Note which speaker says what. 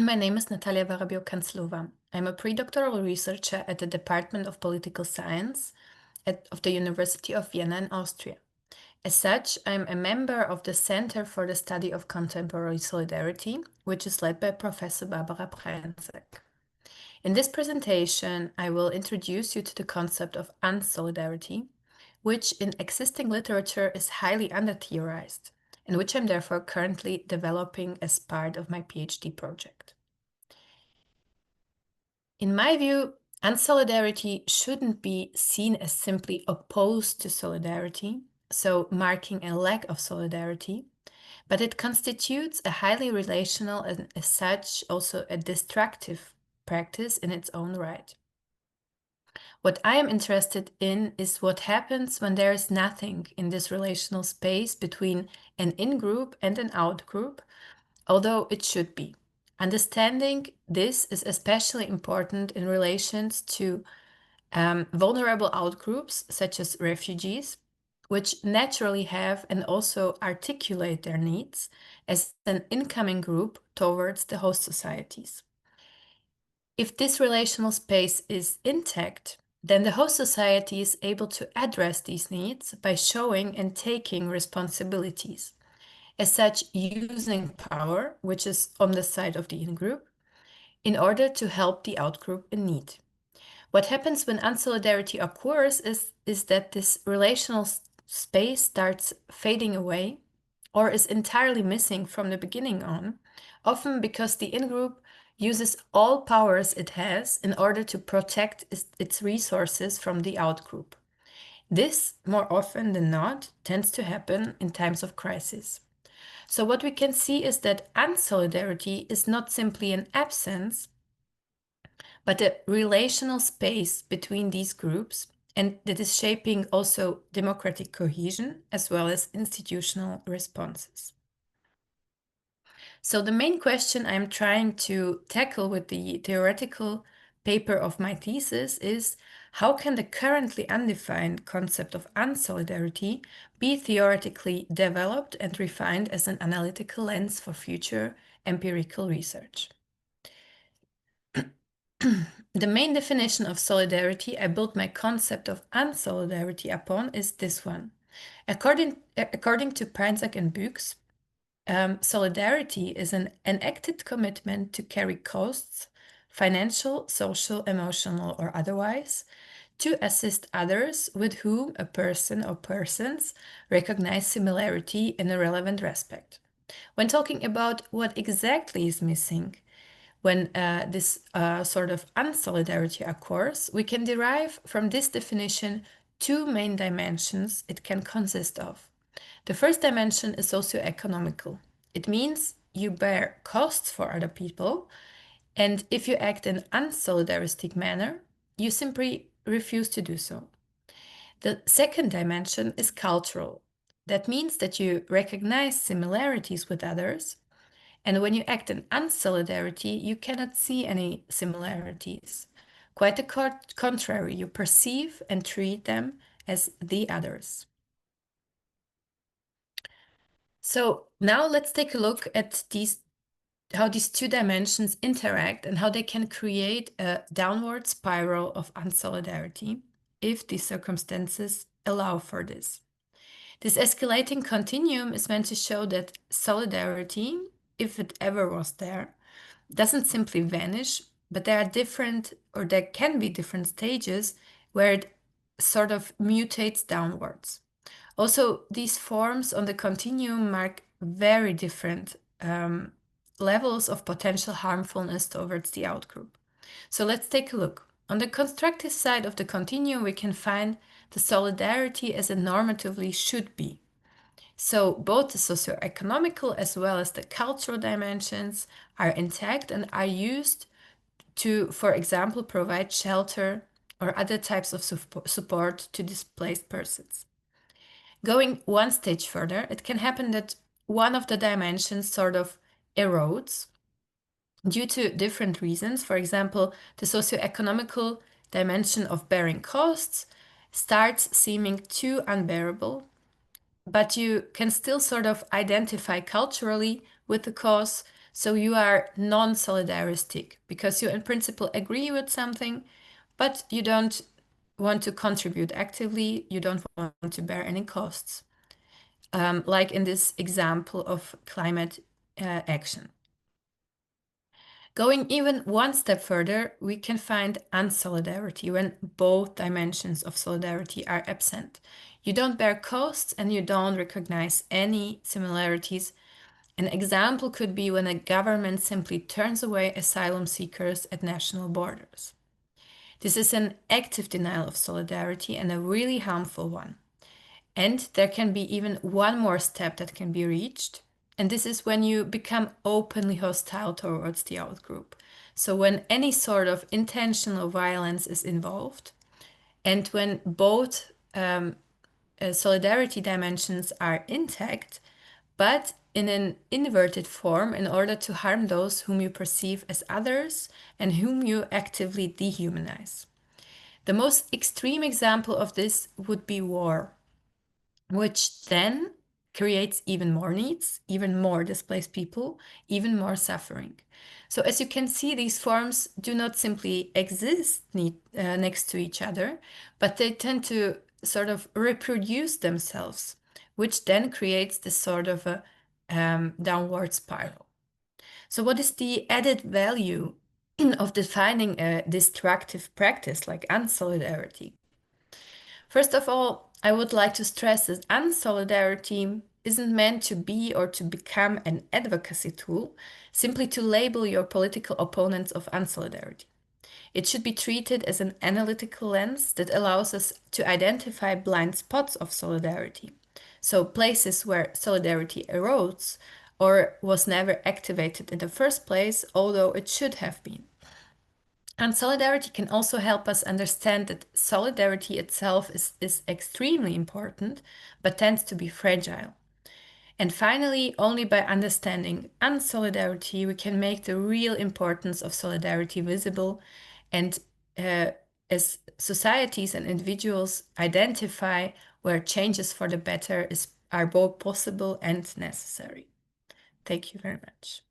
Speaker 1: My name is Natalia Varabyeu Kancelova. I'm a predoctoral researcher at the Department of Political Science of the University of Vienna in Austria. As such, I'm a member of the Center for the Study of Contemporary Solidarity, which is led by Professor Barbara Breinzek. In this presentation, I will introduce you to the concept of unsolidarity, which in existing literature is highly under-theorized, and which I'm therefore currently developing as part of my PhD project. In my view, unsolidarity shouldn't be seen as simply opposed to solidarity, so marking a lack of solidarity, but it constitutes a highly relational and as such also a destructive practice in its own right. What I am interested in is what happens when there is nothing in this relational space between an in-group and an out-group, although it should be. Understanding this is especially important in relations to vulnerable outgroups, such as refugees, which naturally have and also articulate their needs as an incoming group towards the host societies. If this relational space is intact, then the host society is able to address these needs by showing and taking responsibilities. As such, using power, which is on the side of the in-group, in order to help the out-group in need. What happens when unsolidarity occurs is that this relational space starts fading away or is entirely missing from the beginning on, often because the in-group uses all powers it has in order to protect its resources from the out-group. This, more often than not, tends to happen in times of crisis. So what we can see is that unsolidarity is not simply an absence, but a relational space between these groups, and that is shaping also democratic cohesion as well as institutional responses. So the main question I'm trying to tackle with the theoretical paper of my thesis is, how can the currently undefined concept of unsolidarity be theoretically developed and refined as an analytical lens for future empirical research? The main definition of solidarity I built my concept of unsolidarity upon is this one. According to Breinzek and Buchs, solidarity is an enacted commitment to carry costs, financial, social, emotional, or otherwise, to assist others with whom a person or persons recognize similarity in a relevant respect. When talking about what exactly is missing when this sort of unsolidarity occurs, we can derive from this definition two main dimensions it can consist of. The first dimension is socio-economical. It means you bear costs for other people, and if you act in unsolidaristic manner, you simply refuse to do so. The second dimension is cultural. That means that you recognize similarities with others, and when you act in unsolidarity, you cannot see any similarities. Quite the contrary, you perceive and treat them as the others. So now let's take a look at how these two dimensions interact and how they can create a downward spiral of unsolidarity if the circumstances allow for this. This escalating continuum is meant to show that solidarity, if it ever was there, doesn't simply vanish, but there can be different stages where it sort of mutates downwards. Also, these forms on the continuum mark very different levels of potential harmfulness towards the outgroup. So let's take a look. On the constructive side of the continuum, we can find the solidarity as it normatively should be. So both the socio-economical as well as the cultural dimensions are intact and are used to, for example, provide shelter or other types of support to displaced persons. Going one stage further, it can happen that one of the dimensions sort of erodes due to different reasons. For example, the socio-economical dimension of bearing costs starts seeming too unbearable, but you can still sort of identify culturally with the cause, So you are non-solidaristic because you in principle agree with something, but you don't want to contribute actively, you don't want to bear any costs. Like in this example of climate action. Going even one step further, we can find unsolidarity when both dimensions of solidarity are absent. You don't bear costs and you don't recognize any similarities. An example could be when a government simply turns away asylum seekers at national borders. This is an active denial of solidarity and a really harmful one. And there can be even one more step that can be reached. And this is when you become openly hostile towards the outgroup. So when any sort of intentional violence is involved, and when both solidarity dimensions are intact, but in an inverted form in order to harm those whom you perceive as others and whom you actively dehumanize. The most extreme example of this would be war, which then creates even more needs, even more displaced people, even more suffering. So as you can see, these forms do not simply exist next to each other, but they tend to sort of reproduce themselves, which then creates this sort of a downward spiral. So what is the added value of defining a destructive practice like unsolidarity? First of all, I would like to stress that unsolidarity isn't meant to be or to become an advocacy tool, simply to label your political opponents of unsolidarity. It should be treated as an analytical lens that allows us to identify blind spots of solidarity. So places where solidarity erodes or was never activated in the first place, although it should have been. And solidarity can also help us understand that solidarity itself is extremely important, but tends to be fragile. And finally, only by understanding unsolidarity, we can make the real importance of solidarity visible. And as societies and individuals identify where changes for the better are both possible and necessary. Thank you very much.